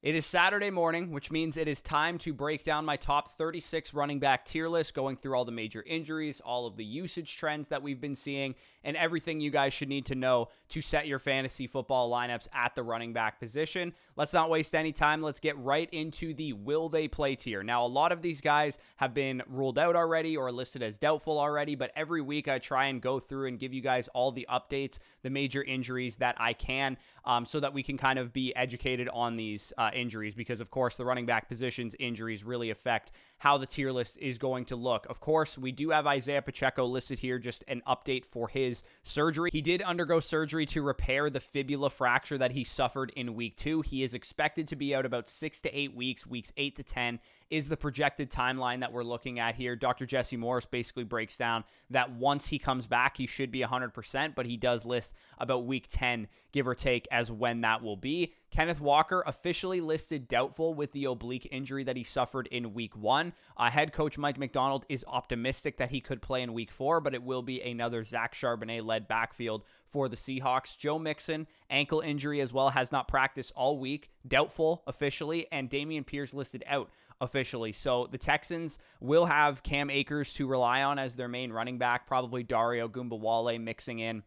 It is Saturday morning, which means it is time to break down my top 36 running back tier list, going through all the major injuries, all of the usage trends that we've been seeing, and everything you guys should need to know to set your fantasy football lineups at the running back position. Let's not waste any time. Let's get right into the will they play tier. Now, a lot of these guys have been ruled out already or listed as doubtful already, but every week I try and go through and give you guys all the updates, the major injuries that I can, so that we can kind of be educated on these injuries, because of course the running back position's injuries really affect how the tier list is going to look. Of course, we do have Isaiah Pacheco listed here, just an update for his surgery. He did undergo surgery to repair the fibula fracture that he suffered in week 2. He is expected to be out about 6 to 8 weeks. Weeks 8 to 10 is the projected timeline that we're looking at here. Dr. Jesse Morris basically breaks down that once he comes back, he should be 100%, but he does list about week 10, give or take, as when that will be. Kenneth Walker officially listed doubtful with the oblique injury that he suffered in week 1. Head coach Mike McDonald is optimistic that he could play in week 4, but it will be another Zach Charbonnet-led backfield for the Seahawks. Joe Mixon, ankle injury as well, has not practiced all week, doubtful officially, and Dameon Pierce listed out officially. So the Texans will have Cam Akers to rely on as their main running back, probably Dario Gumbawale mixing in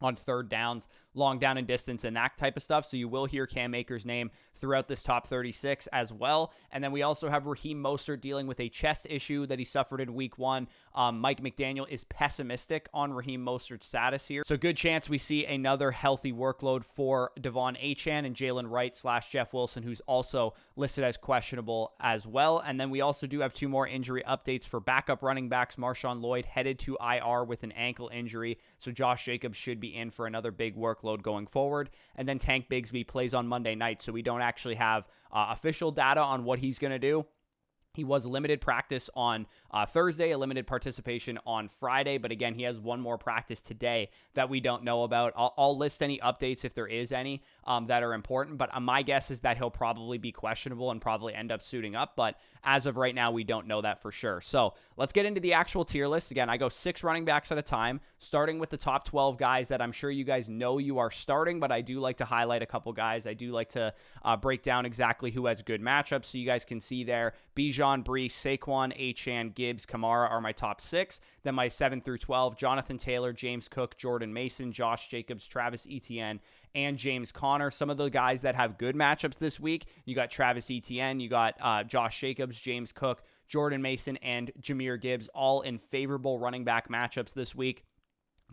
on third downs, long down and distance, and that type of stuff. So you will hear Cam Akers' name throughout this top 36 as well. And then we also have Raheem Mostert dealing with a chest issue that he suffered in week 1. Mike McDaniel is pessimistic on Raheem Mostert's status here. So good chance we see another healthy workload for Devon Achane and Jalen Wright / Jeff Wilson, who's also listed as questionable as well. And then we also do have 2 more injury updates for backup running backs. Marshawn Lloyd headed to IR with an ankle injury, so Josh Jacobs should be in for another big workload going forward. And then Tank Bigsby plays on Monday night, so we don't actually have official data on what he's going to do. He was limited practice on Thursday, a limited participation on Friday, but again, he has one more practice today that we don't know about. I'll list any updates if there is any that are important, but my guess is that he'll probably be questionable and probably end up suiting up, but as of right now, we don't know that for sure. So let's get into the actual tier list. Again, I go 6 running backs at a time, starting with the top 12 guys that I'm sure you guys know you are starting, but I do like to highlight a couple guys. I do like to break down exactly who has good matchups, so you guys can see there. Bijan, Breece, Saquon, Achane, Gibbs, Kamara are my top 6. Then my 7 through 12, Jonathan Taylor, James Cook, Jordan Mason, Josh Jacobs, Travis Etienne, and James Conner. Some of the guys that have good matchups this week, you got Travis Etienne, you got Josh Jacobs, James Cook, Jordan Mason, and Jahmyr Gibbs, all in favorable running back matchups this week.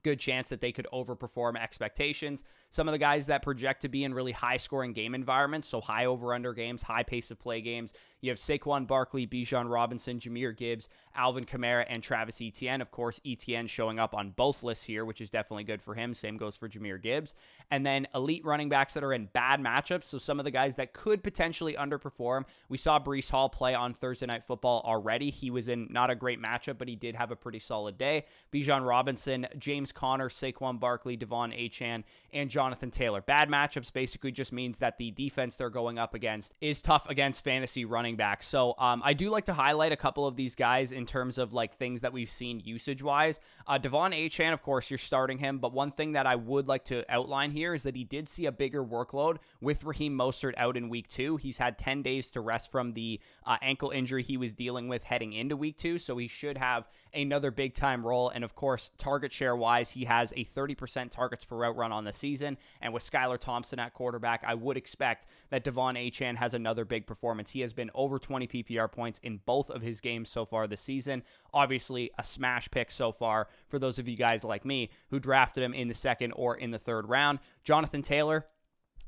Good chance that they could overperform expectations. Some of the guys that project to be in really high-scoring game environments, so high over-under games, high pace of play games. You have Saquon Barkley, Bijan Robinson, Jahmyr Gibbs, Alvin Kamara, and Travis Etienne. Of course, Etienne showing up on both lists here, which is definitely good for him. Same goes for Jahmyr Gibbs. And then elite running backs that are in bad matchups, so some of the guys that could potentially underperform. We saw Breece Hall play on Thursday Night Football already. He was in not a great matchup, but he did have a pretty solid day. Bijan Robinson, James Conner, Saquon Barkley, Devon Achane, and Jonathan Taylor. Bad matchups basically just means that the defense they're going up against is tough against fantasy running backs. So I do like to highlight a couple of these guys in terms of like things that we've seen usage-wise. Devon Achane, of course, you're starting him, but one thing that I would like to outline here is that he did see a bigger workload with Raheem Mostert out in week 2. He's had 10 days to rest from the ankle injury he was dealing with heading into week 2, so he should have another big-time role. And of course, target share-wise, he has a 30% targets per route run on the season, and with Skylar Thompson at quarterback, I would expect that Devon Achane has another big performance. He has been over 20 PPR points in both of his games so far this season. Obviously, a smash pick so far for those of you guys like me who drafted him in the 2nd or in the 3rd round. Jonathan Taylor,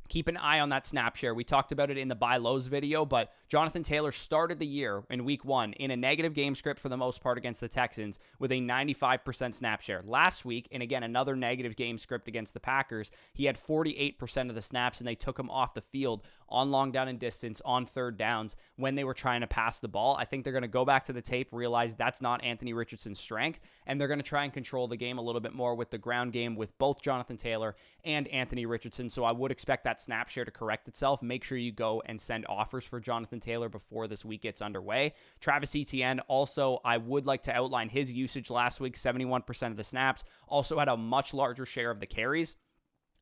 keep an eye on that snap share. We talked about it in the buy lows video, but Jonathan Taylor started the year in week 1 in a negative game script for the most part against the Texans with a 95% snap share. Last week, and again, another negative game script against the Packers, he had 48% of the snaps, and they took him off the field on long down and distance, on 3rd downs when they were trying to pass the ball. I think they're going to go back to the tape, realize that's not Anthony Richardson's strength, and they're going to try and control the game a little bit more with the ground game with both Jonathan Taylor and Anthony Richardson. So I would expect that snap share to correct itself. Make sure you go and send offers for Jonathan Taylor before this week gets underway. Travis Etienne, also, I would like to outline his usage last week, 71% of the snaps, also had a much larger share of the carries.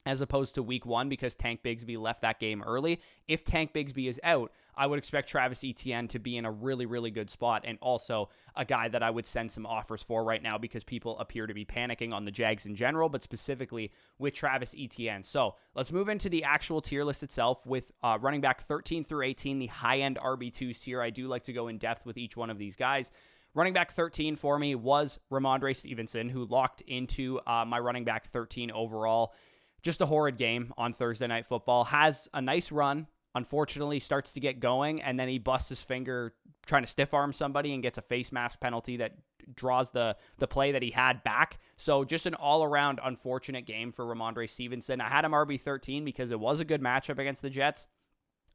as opposed to week 1 because Tank Bigsby left that game early. If Tank Bigsby is out, I would expect Travis Etienne to be in a really, really good spot, and also a guy that I would send some offers for right now because people appear to be panicking on the Jags in general, but specifically with Travis Etienne. So let's move into the actual tier list itself with running back 13 through 18, the high-end RB2s tier. I do like to go in depth with each one of these guys. Running back 13 for me was Ramondre Stevenson, who locked into my running back 13 overall. Just a horrid game on Thursday Night Football. Has a nice run, unfortunately starts to get going, and then he busts his finger trying to stiff arm somebody and gets a face mask penalty that draws the play that he had back. So just an all-around unfortunate game for Ramondre Stevenson. I had him RB13 because it was a good matchup against the Jets.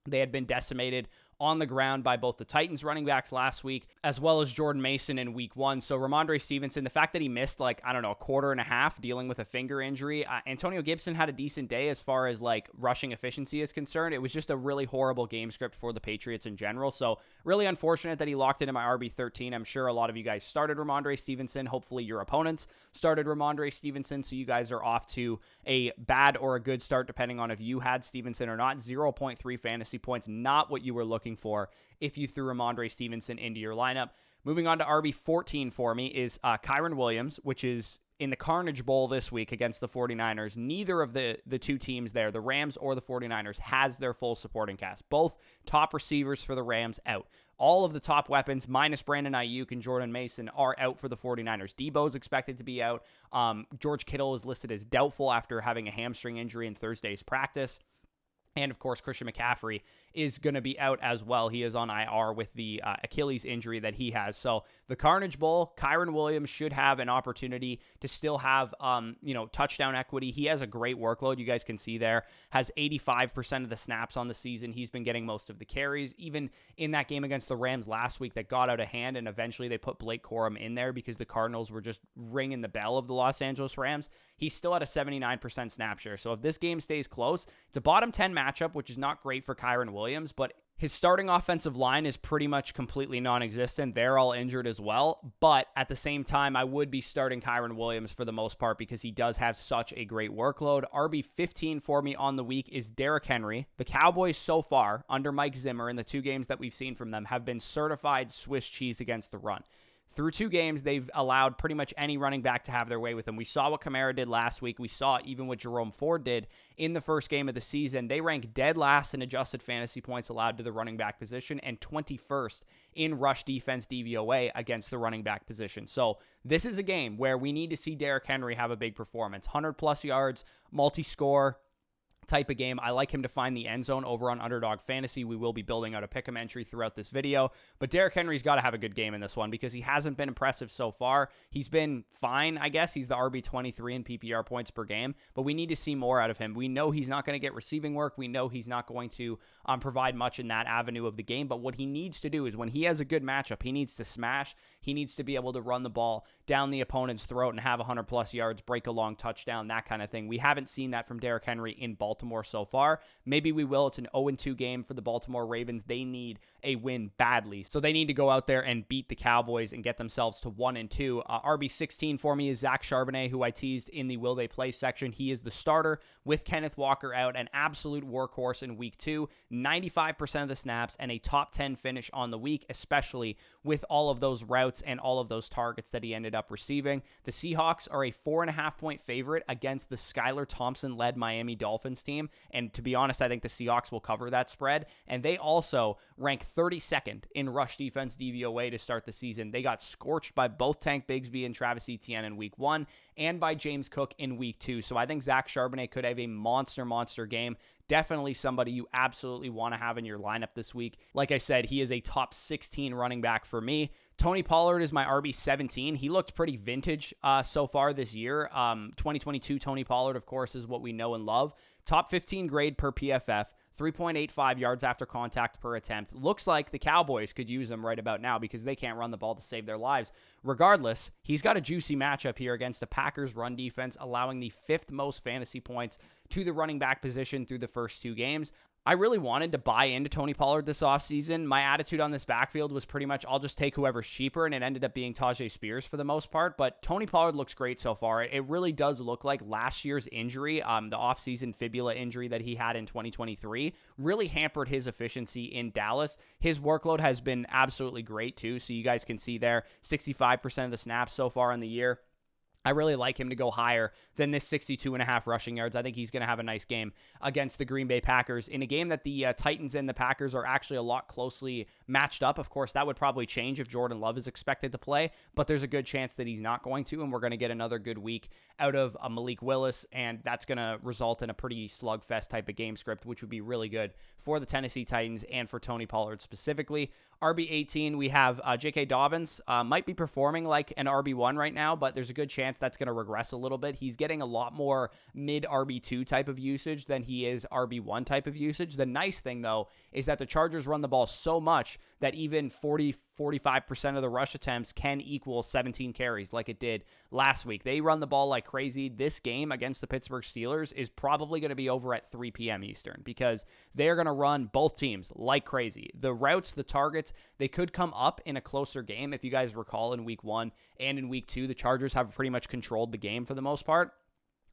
They had been decimated on the ground by both the Titans running backs last week, as well as Jordan Mason in week 1. So Ramondre Stevenson, the fact that he missed a quarter and a half dealing with a finger injury. Antonio Gibson had a decent day as far as rushing efficiency is concerned. It was just a really horrible game script for the Patriots in general. So really unfortunate that he locked into my RB13. I'm sure a lot of you guys started Ramondre Stevenson. Hopefully your opponents started Ramondre Stevenson. So you guys are off to a bad or a good start, depending on if you had Stevenson or not. 0.3 fantasy points, not what you were looking for if you threw Ramondre Stevenson into your lineup. Moving on to RB14 for me is Kyren Williams, which is in the Carnage Bowl this week against the 49ers. Neither of the two teams there, the Rams or the 49ers, has their full supporting cast. Both top receivers for the Rams out. All of the top weapons, minus Brandon Ayuk and Jordan Mason, are out for the 49ers. Debo's expected to be out. George Kittle is listed as doubtful after having a hamstring injury in Thursday's practice. And, of course, Christian McCaffrey is going to be out as well. He is on IR with the Achilles injury that he has. So the Carnage Bowl, Kyren Williams should have an opportunity to still have, touchdown equity. He has a great workload. You guys can see there. Has 85% of the snaps on the season. He's been getting most of the carries. Even in that game against the Rams last week that got out of hand, and eventually they put Blake Corum in there because the Cardinals were just ringing the bell of the Los Angeles Rams. He's still at a 79% snap share. So if this game stays close, it's a bottom 10 matchup, which is not great for Kyren Williams, but his starting offensive line is pretty much completely non-existent. They're all injured as well. But at the same time, I would be starting Kyren Williams for the most part because he does have such a great workload. RB15 for me on the week is Derrick Henry. The Cowboys so far, under Mike Zimmer, in the 2 games that we've seen from them, have been certified Swiss cheese against the run. Through 2 games, they've allowed pretty much any running back to have their way with them. We saw what Kamara did last week. We saw even what Jerome Ford did in the first game of the season. They rank dead last in adjusted fantasy points allowed to the running back position and 21st in rush defense DVOA against the running back position. So this is a game where we need to see Derrick Henry have a big performance. 100-plus yards, multi-score type of game. I like him to find the end zone over on Underdog Fantasy. We will be building out a pick'em entry throughout this video, but Derrick Henry's got to have a good game in this one because he hasn't been impressive so far. He's been fine, I guess. He's the RB23 in PPR points per game, but we need to see more out of him. We know he's not going to get receiving work. We know he's not going to provide much in that avenue of the game, but what he needs to do is when he has a good matchup, he needs to smash. He needs to be able to run the ball down the opponent's throat and have 100-plus yards, break a long touchdown, that kind of thing. We haven't seen that from Derrick Henry in Baltimore so far. Maybe we will. It's an 0-2 game for the Baltimore Ravens. They need a win badly. So they need to go out there and beat the Cowboys and get themselves to 1-2. RB16 for me is Zach Charbonnet, who I teased in the Will They Play section. He is the starter with Kenneth Walker out, an absolute workhorse in week 2, 95% of the snaps, and a top 10 finish on the week, especially with all of those routes and all of those targets that he ended up receiving. The Seahawks are a 4.5-point favorite against the Skylar Thompson-led Miami Dolphins team, and to be honest, I think the Seahawks will cover that spread, and they also rank 32nd in rush defense DVOA to start the season. They got scorched by both Tank Bigsby and Travis Etienne in week 1 and by James Cook in week 2, so I think Zach Charbonnet could have a monster game. Definitely somebody you absolutely want to have in your lineup this week. Like I said, he is a top 16 running back for me. Tony Pollard is my RB17. He looked pretty vintage so far this year. 2022 Tony Pollard, of course, is what we know and love. Top 15 grade per PFF. 3.85 yards after contact per attempt. Looks like the Cowboys could use him right about now because they can't run the ball to save their lives. Regardless, he's got a juicy matchup here against the Packers run defense, allowing the 5th most fantasy points to the running back position through the first 2 games. I really wanted to buy into Tony Pollard this offseason. My attitude on this backfield was pretty much I'll just take whoever's cheaper, and it ended up being Tajay Spears for the most part. But Tony Pollard looks great so far. It really does look like last year's injury, the offseason fibula injury that he had in 2023, really hampered his efficiency in Dallas. His workload has been absolutely great too. So you guys can see there, 65% of the snaps so far in the year. I really like him to go higher than this 62.5 rushing yards. I think he's going to have a nice game against the Green Bay Packers in a game that the Titans and the Packers are actually a lot closely matched up. Of course, that would probably change if Jordan Love is expected to play, but there's a good chance that he's not going to, and we're going to get another good week out of Malik Willis, and that's going to result in a pretty slugfest type of game script, which would be really good for the Tennessee Titans and for Tony Pollard specifically. RB18, we have J.K. Dobbins. Might be performing like an RB1 right now, but there's a good chance that's going to regress a little bit. He's getting a lot more mid RB2 type of usage than he is RB1 type of usage. The nice thing, though, is that the Chargers run the ball so much that even 45% of the rush attempts can equal 17 carries like it did last week. They run the ball like crazy. This game against the Pittsburgh Steelers is probably going to be over at 3 p.m. Eastern because they're going to run both teams like crazy. The routes, the targets, they could come up in a closer game. If you guys recall, in week 1 and in week 2, the Chargers have pretty much controlled the game for the most part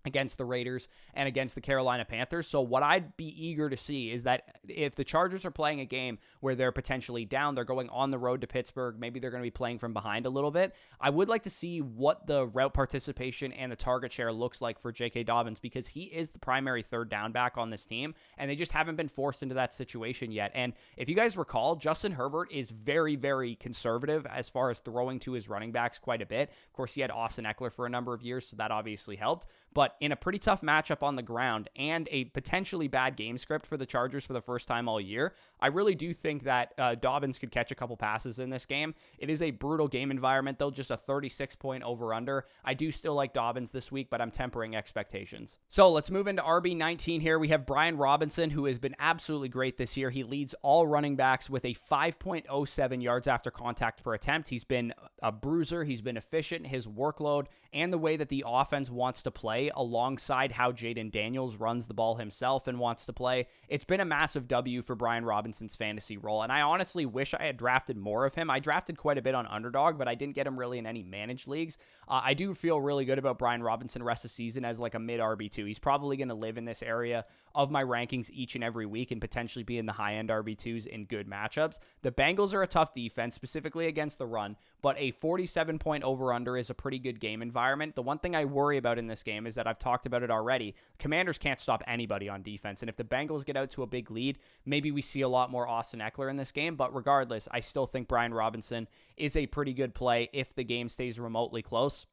against the Raiders and against the Carolina Panthers. So what I'd be eager to see is that if the Chargers are playing a game where they're potentially down, they're going on the road to Pittsburgh, maybe they're going to be playing from behind a little bit, I would like to see what the route participation and the target share looks like for J.K. Dobbins because he is the primary third down back on this team, and they just haven't been forced into that situation yet. And if you guys recall, Justin Herbert is very, very conservative as far as throwing to his running backs quite a bit. Of course, he had Austin Eckler for a number of years, so that obviously helped. But in a pretty tough matchup on the ground and a potentially bad game script for the Chargers for the first time all year, I really do think that Dobbins could catch a couple passes in this game. It is a brutal game environment, though, just a 36-point over-under. I do still like Dobbins this week, but I'm tempering expectations. So let's move into RB19 here. We have Brian Robinson, who has been absolutely great this year. He leads all running backs with a 5.07 yards after contact per attempt. He's been a bruiser. He's been efficient. His workload and the way that the offense wants to play alongside how Jaden Daniels runs the ball himself and wants to play. It's been a massive W for Brian Robinson's fantasy role, and I honestly wish I had drafted more of him. I drafted quite a bit on Underdog, but I didn't get him really in any managed leagues. I do feel really good about Brian Robinson rest of the season as like a mid RB2. He's probably going to live in this area of my rankings each and every week and potentially be in the high-end RB2s in good matchups. The Bengals are a tough defense, specifically against the run, but a 47-point over-under is a pretty good game environment. The one thing I worry about in this game is that I've talked about it already. Commanders can't stop anybody on defense, and if the Bengals get out to a big lead, maybe we see a lot more Austin Eckler in this game, but regardless, I still think Brian Robinson is a pretty good play if the game stays remotely close.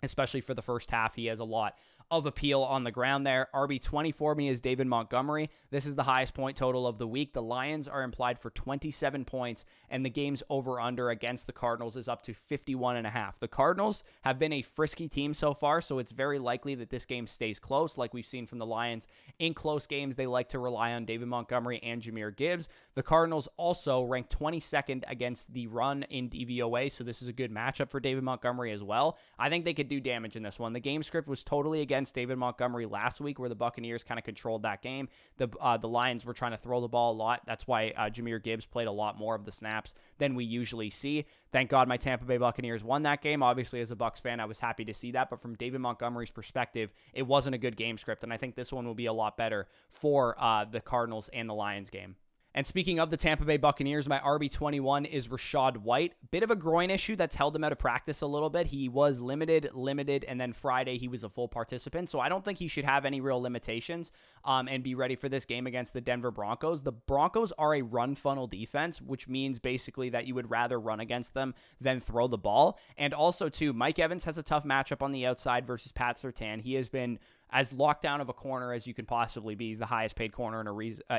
Especially for the first half, he has a lot of appeal on the ground there. RB20 for me is David Montgomery. This is the highest point total of the week. The Lions are implied for 27 points, and the game's over-under against the Cardinals is up to 51.5. The Cardinals have been a frisky team so far, so it's very likely that this game stays close, like we've seen from the Lions. In close games, they like to rely on David Montgomery and Jahmyr Gibbs. The Cardinals also rank 22nd against the run in DVOA, so this is a good matchup for David Montgomery as well. I think they could do damage in this one. The game script was totally against David Montgomery last week, where the Buccaneers kind of controlled that game. The Lions were trying to throw the ball a lot. That's why Jahmyr Gibbs played a lot more of the snaps than we usually see. Thank God my Tampa Bay Buccaneers won that game. Obviously, as a Bucs fan, I was happy to see that. But from David Montgomery's perspective, it wasn't a good game script, and I think this one will be a lot better for the Cardinals and the Lions game. And speaking of the Tampa Bay Buccaneers, my RB21 is Rachaad White. Bit of a groin issue that's held him out of practice a little bit. He was limited, and then Friday he was a full participant. So I don't think he should have any real limitations and be ready for this game against the Denver Broncos. The Broncos are a run funnel defense, which means basically that you would rather run against them than throw the ball. And also, too, Mike Evans has a tough matchup on the outside versus Pat Surtain. He has been as locked down of a corner as you can possibly be. He's the highest paid corner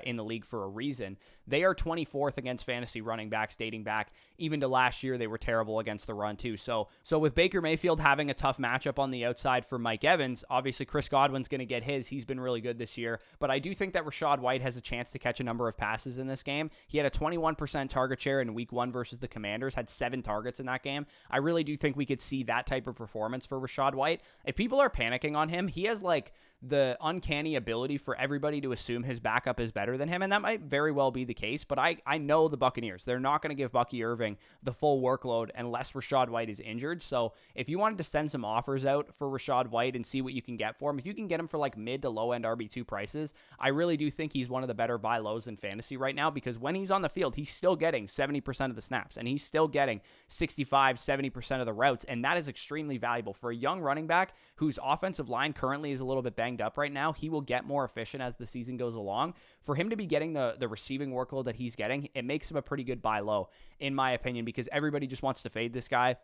in the league for a reason. They are 24th against fantasy running backs dating back even to last year. They were terrible against the run too. So with Baker Mayfield having a tough matchup on the outside for Mike Evans, obviously Chris Godwin's going to get his. He's been really good this year, but I do think that Rachaad White has a chance to catch a number of passes in this game. He had a 21% target share in week 1 versus the Commanders, had 7 targets in that game. I really do think we could see that type of performance for Rachaad White. If people are panicking on him, he has like the uncanny ability for everybody to assume his backup is better than him, and that might very well be the case, but I know the Buccaneers. They're not going to give Bucky Irving the full workload unless Rachaad White is injured. So if you wanted to send some offers out for Rachaad White and see what you can get for him, if you can get him for like mid to low end RB2 prices, I really do think he's one of the better buy lows in fantasy right now, because when he's on the field, he's still getting 70% of the snaps, and he's still getting 65-70% of the routes, and that is extremely valuable for a young running back whose offensive line currently is a little bit banged up right now. He will get more efficient as the season goes along. For him to be getting the receiving workload that he's getting, it makes him a pretty good buy low, in my opinion, because everybody just wants to fade this guy.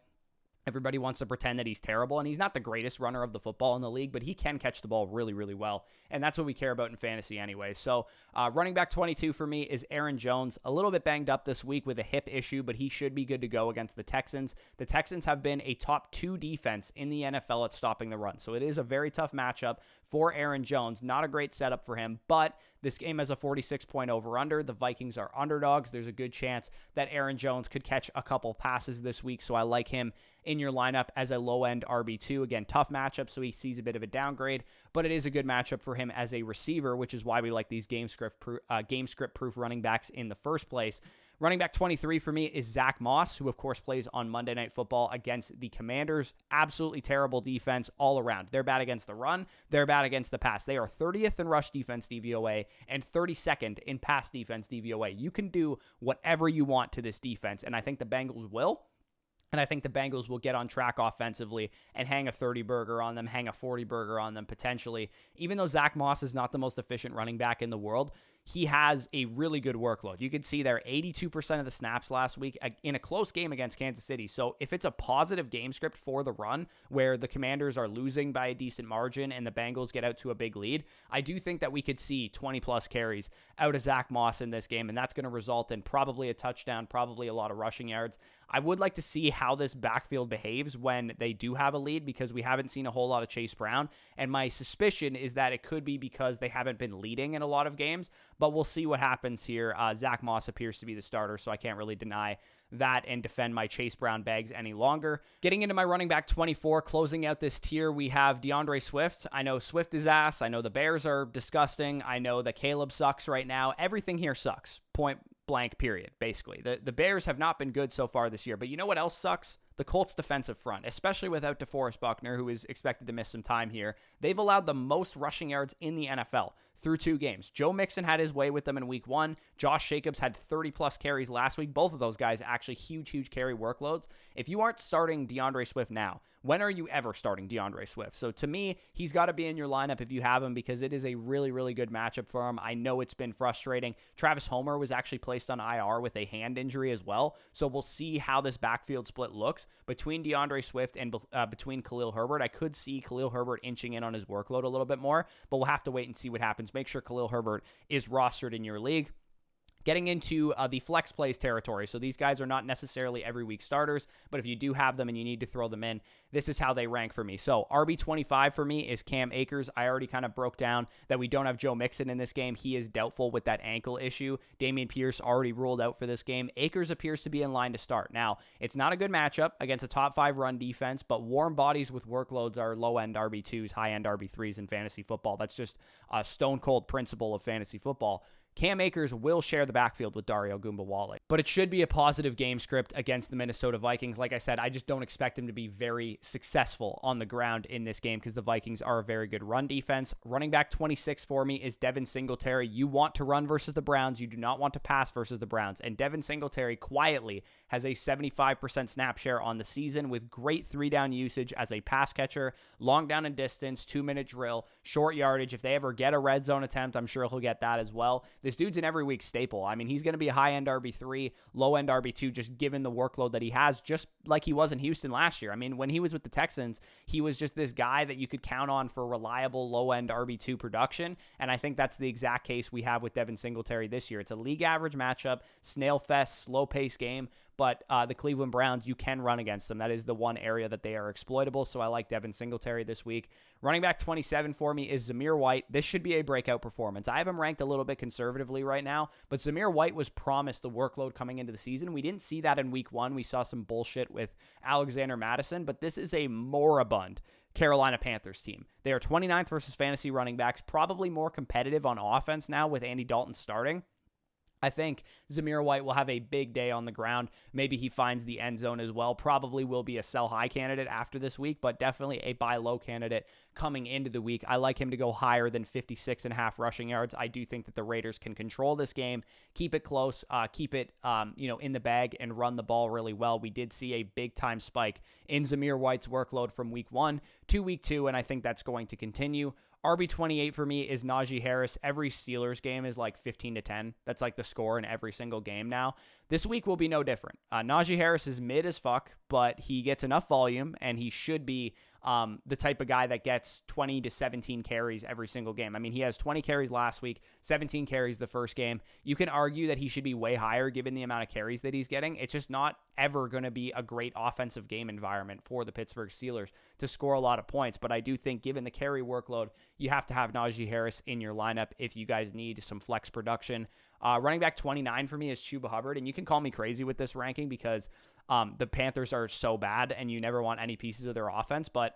Everybody wants to pretend that he's terrible, and he's not the greatest runner of the football in the league, but he can catch the ball really, really well, and that's what we care about in fantasy anyway. So running back 22 for me is Aaron Jones, a little bit banged up this week with a hip issue, but he should be good to go against the Texans. The Texans have been a top 2 defense in the NFL at stopping the run, so it is a very tough matchup for Aaron Jones. Not a great setup for him, but this game has a 46-point over-under. The Vikings are underdogs. There's a good chance that Aaron Jones could catch a couple passes this week, so I like him in your lineup as a low-end RB2. Again, tough matchup, so he sees a bit of a downgrade, but it is a good matchup for him as a receiver, which is why we like these game script proof running backs in the first place. Running back 23 for me is Zach Moss, who of course plays on Monday Night Football against the Commanders. Absolutely terrible defense all around. They're bad against the run. They're bad against the pass. They are 30th in rush defense DVOA and 32nd in pass defense DVOA. You can do whatever you want to this defense, and I think the Bengals will. And I think the Bengals will get on track offensively and hang a 30-burger on them, hang a 40-burger on them potentially. Even though Zach Moss is not the most efficient running back in the world, he has a really good workload. You could see there 82% of the snaps last week in a close game against Kansas City. So if it's a positive game script for the run where the Commanders are losing by a decent margin and the Bengals get out to a big lead, I do think that we could see 20-plus carries out of Zach Moss in this game, and that's going to result in probably a touchdown, probably a lot of rushing yards. I would like to see how this backfield behaves when they do have a lead, because we haven't seen a whole lot of Chase Brown, and my suspicion is that it could be because they haven't been leading in a lot of games, but we'll see what happens here. Zach Moss appears to be the starter, so I can't really deny that and defend my Chase Brown bags any longer. Getting into my running back 24, closing out this tier, we have DeAndre Swift. I know Swift is ass. I know the Bears are disgusting. I know that Caleb sucks right now. Everything here sucks. Point blank, period, basically. The Bears have not been good so far this year, but you know what else sucks? The Colts defensive front, especially without DeForest Buckner, who is expected to miss some time here. They've allowed the most rushing yards in the NFL through 2 games. Joe Mixon had his way with them in week 1. Josh Jacobs had 30-plus carries last week. Both of those guys actually huge carry workloads. If you aren't starting DeAndre Swift now, when are you ever starting DeAndre Swift? So to me, he's got to be in your lineup if you have him, because it is a really good matchup for him. I know it's been frustrating. Travis Homer was actually placed on IR with a hand injury as well. So we'll see how this backfield split looks between DeAndre Swift and between Khalil Herbert. I could see Khalil Herbert inching in on his workload a little bit more, but we'll have to wait and see what happens. Make sure Khalil Herbert is rostered in your league. Getting into the flex plays territory. So these guys are not necessarily every week starters, but if you do have them and you need to throw them in, this is how they rank for me. So RB25 for me is Cam Akers. I already kind of broke down that we don't have Joe Mixon in this game. He is doubtful with that ankle issue. Dameon Pierce already ruled out for this game. Akers appears to be in line to start. Now, it's not a good matchup against a top 5 run defense, but warm bodies with workloads are low-end RB2s, high-end RB3s in fantasy football. That's just a stone-cold principle of fantasy football. Cam Akers will share the backfield with Dario Gumbawale, but it should be a positive game script against the Minnesota Vikings. Like I said, I just don't expect him to be very successful on the ground in this game because the Vikings are a very good run defense. Running back 26 for me is Devin Singletary. You want to run versus the Browns. You do not want to pass versus the Browns. And Devin Singletary quietly has a 75% snap share on the season with great 3-down usage as a pass catcher, long down and distance, 2-minute drill, short yardage. If they ever get a red zone attempt, I'm sure he'll get that as well. This dude's an every week staple. I mean, he's going to be a high-end RB3, low-end RB2, just given the workload that he has, just like he was in Houston last year. I mean, when he was with the Texans, he was just this guy that you could count on for reliable low-end RB2 production, and I think that's the exact case we have with Devin Singletary this year. It's a league average matchup, snail fest, slow-paced game, but the Cleveland Browns, you can run against them. That is the one area that they are exploitable, so I like Devin Singletary this week. Running back 27 for me is Zamir White. This should be a breakout performance. I have him ranked a little bit conservatively right now, but Zamir White was promised the workload coming into the season. We didn't see that in week 1. We saw some bullshit with Alexander Madison, but this is a moribund Carolina Panthers team. They are 29th versus fantasy running backs, probably more competitive on offense now with Andy Dalton starting. I think Zamir White will have a big day on the ground. Maybe he finds the end zone as well. Probably will be a sell high candidate after this week, but definitely a buy low candidate coming into the week. I like him to go higher than 56.5 rushing yards. I do think that the Raiders can control this game, keep it close, keep it in the bag, and run the ball really well. We did see a big time spike in Zamir White's workload from week 1 to week 2, and I think that's going to continue. RB28 for me is Najee Harris. Every Steelers game is like 15-10. That's like the score in every single game now. This week will be no different. Najee Harris is mid as fuck, but he gets enough volume, and he should be the type of guy that gets 20 to 17 carries every single game. I mean, he has 20 carries last week, 17 carries the first game. You can argue that he should be way higher given the amount of carries that he's getting. It's just not ever going to be a great offensive game environment for the Pittsburgh Steelers to score a lot of points. But I do think given the carry workload, you have to have Najee Harris in your lineup if you guys need some flex production. Running back 29 for me is Chuba Hubbard, and you can call me crazy with this ranking because the Panthers are so bad and you never want any pieces of their offense, but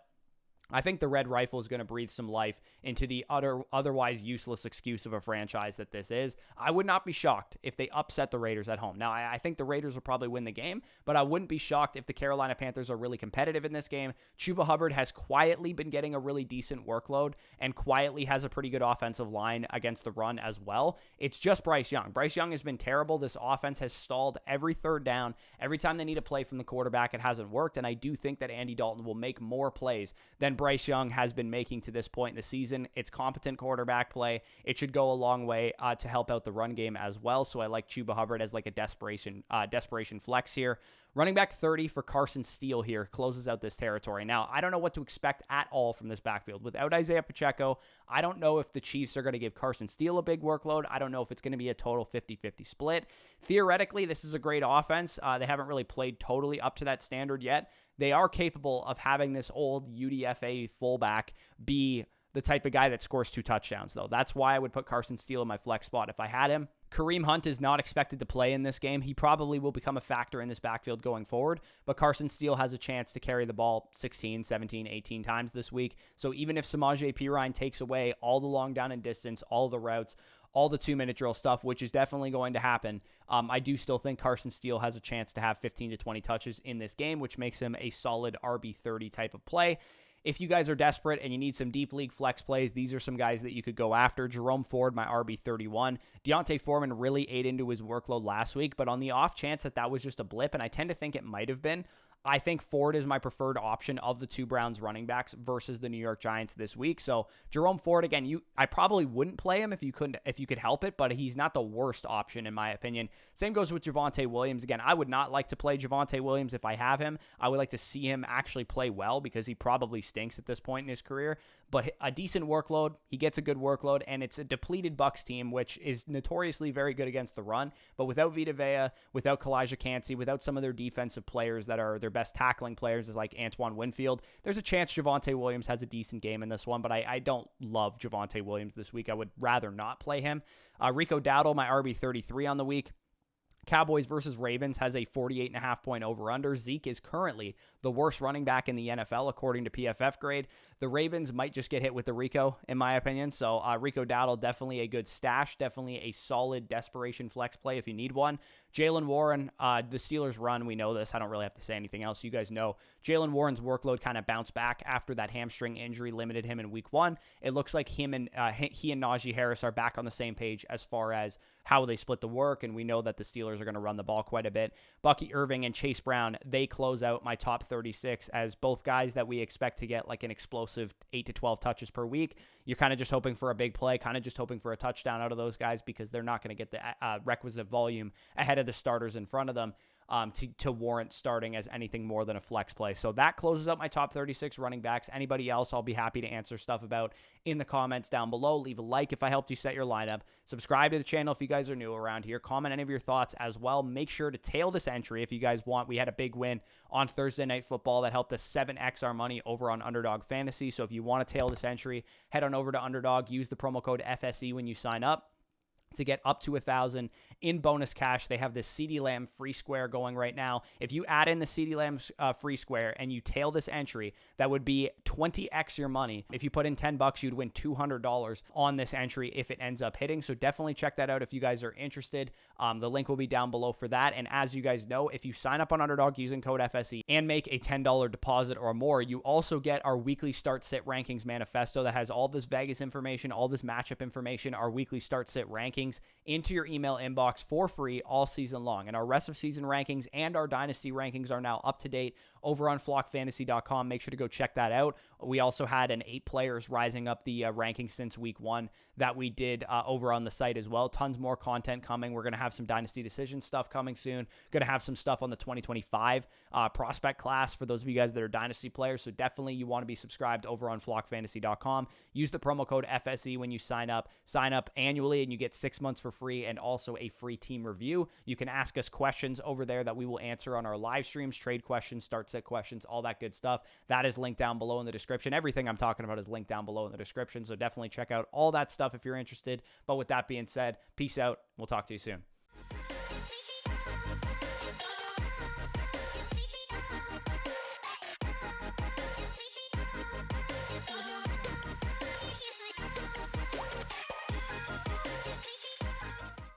I think the Red Rifle is going to breathe some life into the otherwise useless excuse of a franchise that this is. I would not be shocked if they upset the Raiders at home. Now, I think the Raiders will probably win the game, but I wouldn't be shocked if the Carolina Panthers are really competitive in this game. Chuba Hubbard has quietly been getting a really decent workload and quietly has a pretty good offensive line against the run as well. It's just Bryce Young. Bryce Young has been terrible. This offense has stalled every third down. Every time they need a play from the quarterback, it hasn't worked, and I do think that Andy Dalton will make more plays than Bryce Young has been making to this point in the season. It's competent quarterback play. It should go a long way to help out the run game as well. So I like Chuba Hubbard as like a desperation flex here. Running back 30 for Carson Steele here closes out this territory. Now, I don't know what to expect at all from this backfield. Without Isaiah Pacheco, I don't know if the Chiefs are going to give Carson Steele a big workload. I don't know if it's going to be a total 50-50 split. Theoretically, this is a great offense. They haven't really played totally up to that standard yet. They are capable of having this old UDFA fullback be the type of guy that scores 2 touchdowns, though. That's why I would put Carson Steele in my flex spot if I had him. Kareem Hunt is not expected to play in this game. He probably will become a factor in this backfield going forward, but Carson Steele has a chance to carry the ball 16, 17, 18 times this week. So even if Samaje Perine takes away all the long down and distance, all the routes, all the 2-minute drill stuff, which is definitely going to happen, I do still think Carson Steele has a chance to have 15 to 20 touches in this game, which makes him a solid RB30 type of play. If you guys are desperate and you need some deep league flex plays, these are some guys that you could go after. Jerome Ford, my RB31. Deontay Foreman really ate into his workload last week, but on the off chance that that was just a blip, and I tend to think it might have been, I think Ford is my preferred option of the 2 Browns running backs versus the New York Giants this week. So Jerome Ford, again, I probably wouldn't play him if you could help it, but he's not the worst option in my opinion. Same goes with Javonte Williams. Again, I would not like to play Javonte Williams if I have him. I would like to see him actually play well because he probably stinks at this point in his career. But a decent workload, he gets a good workload, and it's a depleted Bucs team, which is notoriously very good against the run. But without Vita Vea, without Kalijah Kancey, without some of their defensive players that are their best tackling players, is like Antoine Winfield, there's a chance Javonte Williams has a decent game in this one, but I don't love Javonte Williams this week. I would rather not play him. Rico Dowdle, my RB33 on the week. Cowboys versus Ravens has a 48.5 point over-under. Zeke is currently the worst running back in the NFL, according to PFF grade. The Ravens might just get hit with the Rico, in my opinion. So Rico Dowdle, definitely a good stash, definitely a solid desperation flex play if you need one. Jaylen Warren, the Steelers run, we know this. I don't really have to say anything else. You guys know Jaylen Warren's workload kind of bounced back after that hamstring injury limited him in week 1. It looks like he and Najee Harris are back on the same page as far as how they split the work, and we know that the Steelers are going to run the ball quite a bit. Bucky Irving and Chase Brown, they close out my top 36 as both guys that we expect to get like an explosive 8 to 12 touches per week. You're kind of just hoping for a big play, kind of just hoping for a touchdown out of those guys because they're not going to get the requisite volume ahead of the starters in front of them to warrant starting as anything more than a flex play. So that closes up my top 36 running backs. Anybody else, I'll be happy to answer stuff about in the comments down below. Leave a like if I helped you set your lineup. Subscribe to the channel if you guys are new around here. Comment any of your thoughts as well. Make sure to tail this entry if you guys want. We had a big win on Thursday Night Football that helped us 7x our money over on Underdog Fantasy. So if you want to tail this entry, head on over to Underdog. Use the promo code FSE when you sign up. to get up to 1,000 in bonus cash. They have this CeeDee Lamb free square going right now. If you add in the CeeDee Lamb free square and you tail this entry, that would be 20x your money. If you put in $10, you'd win $200 on this entry if it ends up hitting. So definitely check that out if you guys are interested. The link will be down below for that. And as you guys know, if you sign up on Underdog using code FSE and make a $10 deposit or more, you also get our weekly start sit rankings manifesto that has all this Vegas information, all this matchup information, our weekly start sit rankings into your email inbox for free all season long. And our rest of season rankings and our dynasty rankings are now up to date over on flockfantasy.com. Make sure to go check that out. We also had an 8 players rising up the rankings since week 1 that we did over on the site as well. Tons more content coming. We're going to have some dynasty decision stuff coming soon. Going to have some stuff on the 2025 prospect class for those of you guys that are dynasty players. So definitely you want to be subscribed over on flockfantasy.com. Use the promo code FSE when you sign up. Sign up annually and you get 6 months for free and also a free team review. You can ask us questions over there that we will answer on our live streams, trade questions, start set questions, all that good stuff. That is linked down below in the description. Everything I'm talking about is linked down below in the description. So definitely check out all that stuff if you're interested. But with that being said, peace out. We'll talk to you soon.